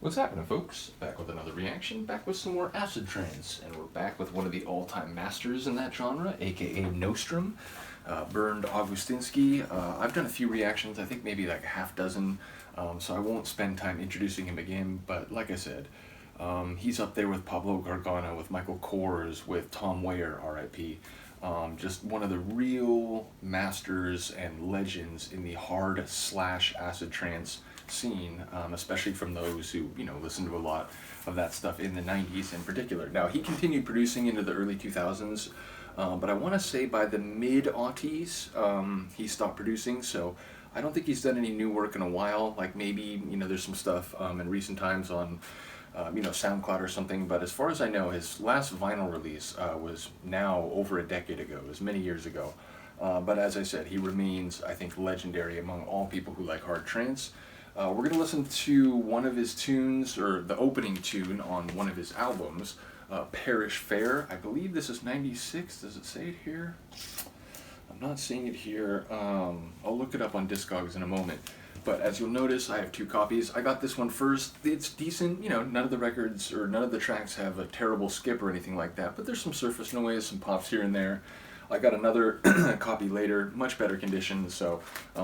What's happening, folks? Back with another reaction, back with some more acid-trance, and we're back with one of the all-time masters in that genre, aka Nostrum, Bernd Augustinski. I've done a few reactions, I think maybe like a half dozen, so I won't spend time introducing him again, but like I said, he's up there with Pablo Gargano, with Michael Kors, with Tom Weyer, R.I.P., just one of the real masters and legends in the hard / acid trance scene, especially from those who, listened to a lot of that stuff in the 90s in particular. Now, he continued producing into the early 2000s, but I want to say by the mid-aughties, he stopped producing, so I don't think he's done any new work in a while. Like maybe, there's some stuff in recent times on SoundCloud or something, but as far as I know, his last vinyl release was now over a decade ago. It was many years ago. But as I said, he remains, I think, legendary among all people who like hard trance. We're going to listen to one of his tunes, or the opening tune on one of his albums, Parish Fair. I believe this is 96. Does it say it here? I'm not seeing it here. I'll look it up on Discogs in a moment. But as you'll notice, I have two copies. I got this one first. It's decent, none of the records or none of the tracks have a terrible skip or anything like that, but there's some surface noise, some pops here and there. I got another copy later, much better condition, so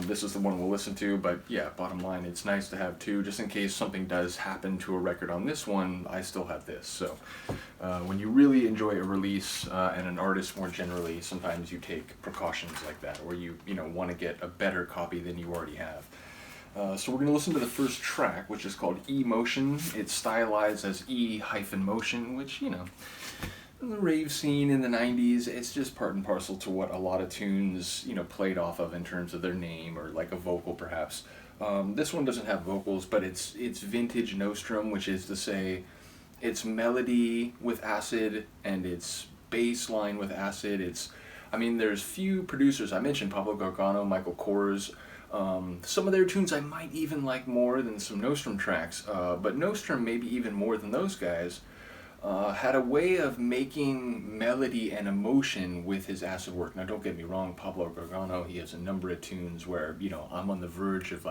this is the one we'll listen to, but yeah, bottom line, it's nice to have two, just in case something does happen to a record on this one, I still have this. So when you really enjoy a release and an artist more generally, sometimes you take precautions like that, or you want to get a better copy than you already have. So we're going to listen to the first track, which is called E-Motion. It's stylized as E-motion, which, in the rave scene in the 90s, it's just part and parcel to what a lot of tunes, played off of in terms of their name, or like a vocal perhaps. This one doesn't have vocals, but it's vintage Nostrum, which is to say it's melody with acid and it's bass line with acid. There's few producers. I mentioned Pablo Gargano, Michael Kors. Some of their tunes I might even like more than some Nostrum tracks, but Nostrum, maybe even more than those guys, had a way of making melody and emotion with his acid work. Now, don't get me wrong, Pablo Gargano, he has a number of tunes where, I'm on the verge of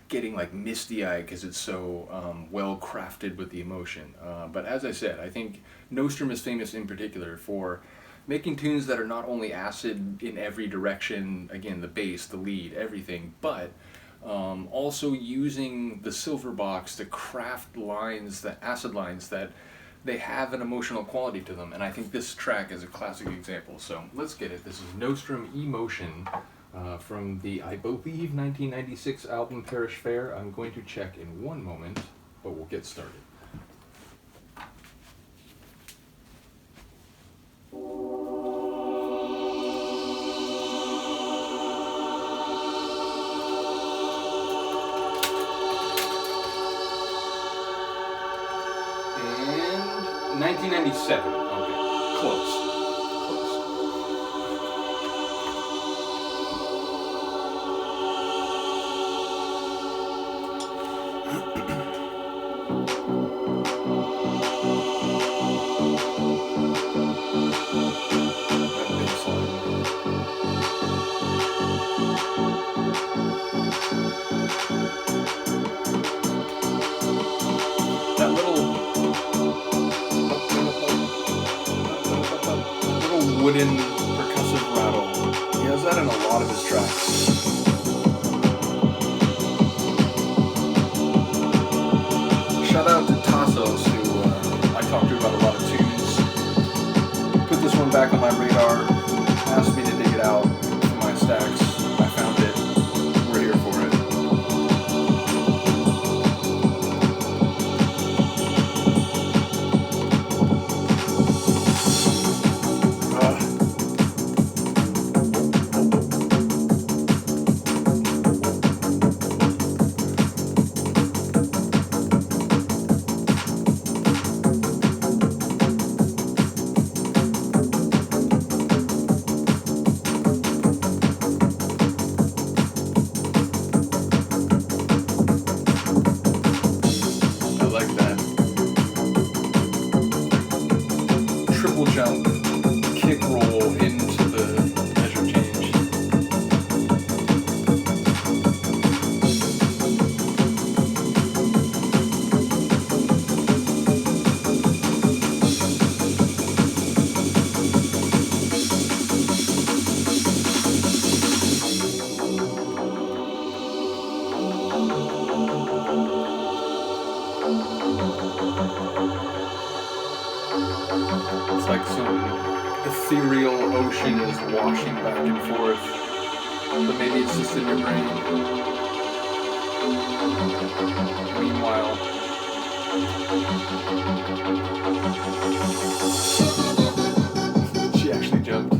getting misty-eyed because it's so well crafted with the emotion. But as I said, I think Nostrum is famous in particular for making tunes that are not only acid in every direction, again, the bass, the lead, everything, but also using the silver box to craft lines, the acid lines, that they have an emotional quality to them. And I think this track is a classic example. So let's get it. This is Nostrum E-Motion from the, I believe, 1996 album Parish Fair. I'm going to check in one moment, but we'll get started. And 1997. Okay, close. Wooden percussive rattle. He has that in a lot of his tracks. Shout out to Tasos, who I talked to about a lot of tunes. Put this one back on my radar, asked me to dig it out from my stacks. I found it. We're here for it. Jump, kick roll into the measure change. ocean is washing back and forth, but maybe it's just in your brain. Meanwhile, she actually jumped.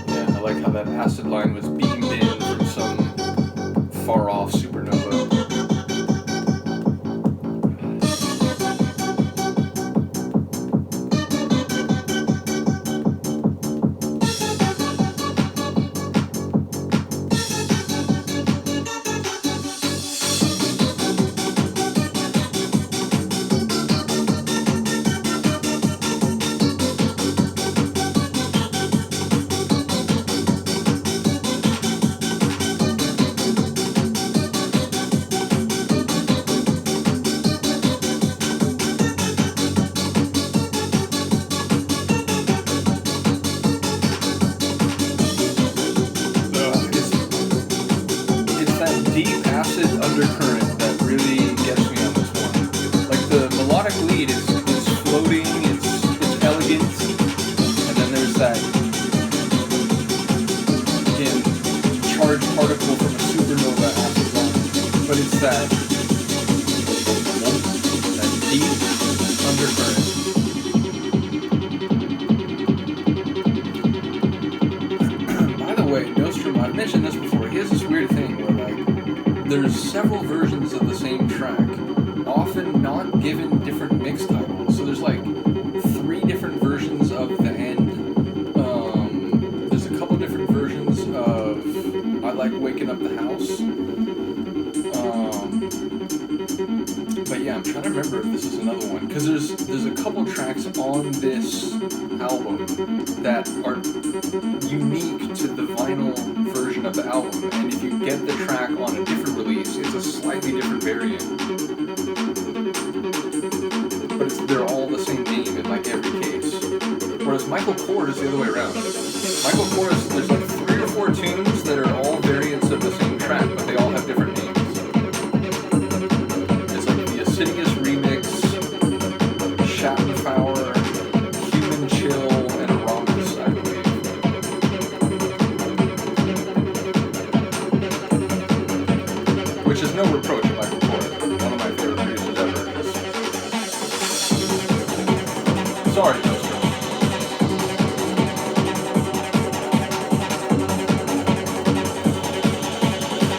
Yeah, I like how that acid line was beamed in from some far-off supernova. Deep acid undercurrent that really gets me on this one. Like the melodic lead is floating, it's elegant, and then there's that again charged particle from a supernova acid line, but it's that deep undercurrent. By the way, Nostrum, I've mentioned this before. He has this weird thing where there's several versions of the same track, often not given different mix titles. So there's like 3 different versions of the end. There's a couple different versions of I Like Waking Up the House. But yeah, I'm trying to remember if this is another one, because there's a couple tracks on this album that are unique to the vinyl version of the album, and if you get the track on a different release, it's a slightly different variant. But they're all the same name in like every case. Whereas Michael Kors is the other way around. Michael Kors, there's like 3 or 4 tunes that are all variants of the same track, but they all have different names. It's like the Acidious Remix, Schattenfauer, Human Chill, and Rhombus, I believe. Which is no reproach to Michael Kors, one of my favorite producers ever. Sorry, Nostrum.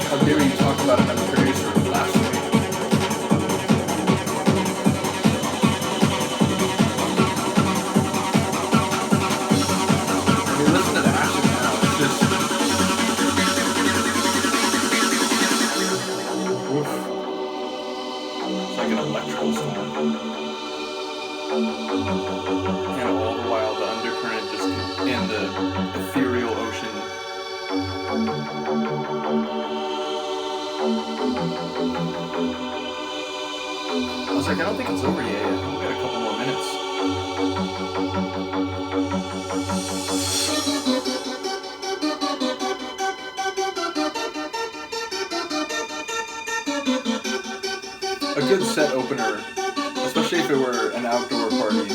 How dare you talk about another producer last week? I mean, listen to the acid now. It's just... Oof. It's like an electrical storm. And all the while the undercurrent just in the ethereal ocean. I was like, I don't think it's over yet. We got a couple more minutes. A good set opener, especially if it were an outdoor party.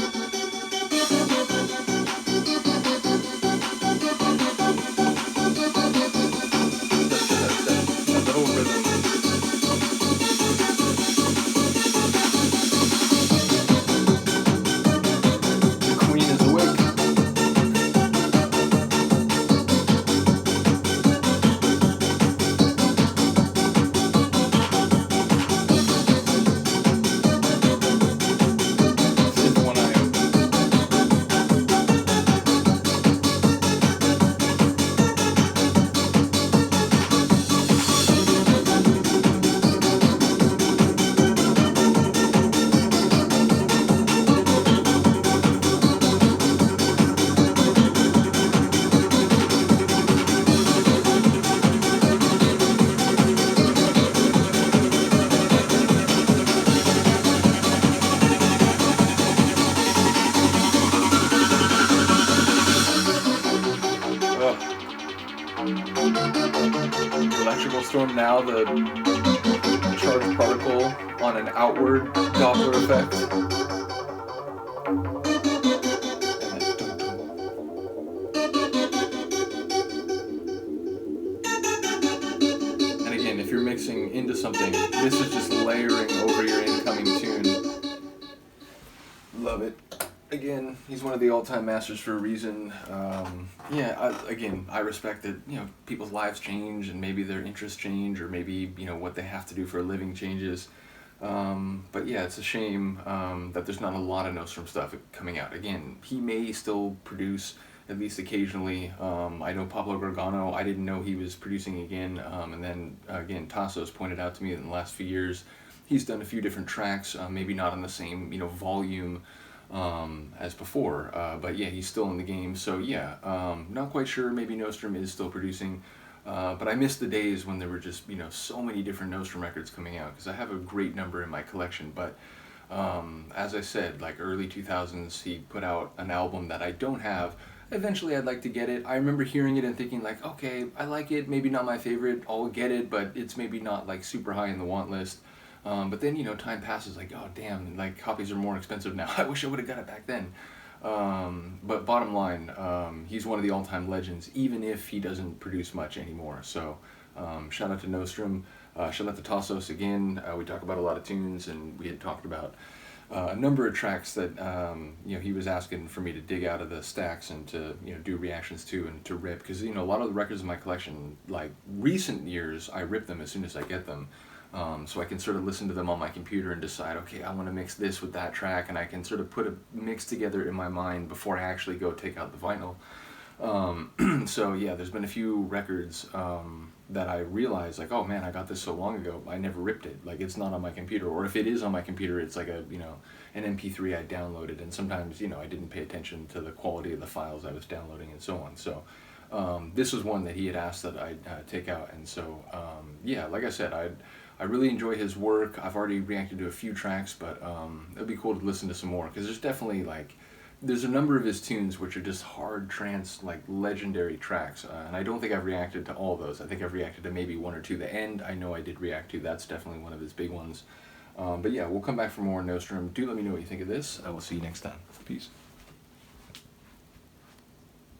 That little rhythm. The queen is awake. With one eye open. Electrical storm now, the charged particle on an outward Doppler effect. And then into something, this is just layering over your incoming tune. Love it. Again, he's one of the all-time masters for a reason. Yeah, I respect that, you know, people's lives change and maybe their interests change or maybe, you know, what they have to do for a living changes. But yeah, it's a shame that there's not a lot of Nostrum stuff coming out. Again, he may still produce at least occasionally. I know Pablo Gargano, I didn't know he was producing again. And then again, Tasos pointed out to me that in the last few years, he's done a few different tracks, maybe not in the same, you know, volume as before, but yeah, he's still in the game. So yeah, not quite sure. Maybe Nostrum is still producing, but I miss the days when there were just, you know, so many different Nostrum records coming out, because I have a great number in my collection. But as I said, like early 2000s, he put out an album that I don't have. Eventually, I'd like to get it. I remember hearing it and thinking like, okay, I like it. Maybe not my favorite. I'll get it, but it's maybe not like super high in the want list. But then, you know, time passes, like, oh damn, like copies are more expensive now. I wish I would have got it back then. But bottom line, he's one of the all-time legends, even if he doesn't produce much anymore. So shout out to Nostrum, shout out to Tasos again. We talk about a lot of tunes, and we had talked about a number of tracks that you know, he was asking for me to dig out of the stacks and to, you know, do reactions to and to rip, because, you know, a lot of the records in my collection, like recent years, I rip them as soon as I get them. So I can sort of listen to them on my computer and decide, okay, I want to mix this with that track, and I can sort of put a mix together in my mind before I actually go take out the vinyl. So yeah, there's been a few records that I realized, like, oh man, I got this so long ago, I never ripped it. Like, it's not on my computer, or if it is on my computer, it's like a, you know, an MP3 I downloaded, and sometimes, you know, I didn't pay attention to the quality of the files I was downloading and so on. So this was one that he had asked that I take out, and so yeah, like I said, I really enjoy his work. I've already reacted to a few tracks, but it'd be cool to listen to some more, because there's definitely, like, there's a number of his tunes which are just hard trance, like legendary tracks, and I don't think I've reacted to all those. I think I've reacted to maybe one or two. The End, I know I did react to. That's definitely one of his big ones. But yeah, we'll come back for more Nostrum. Do let me know what you think of this. I will see you next time. Peace.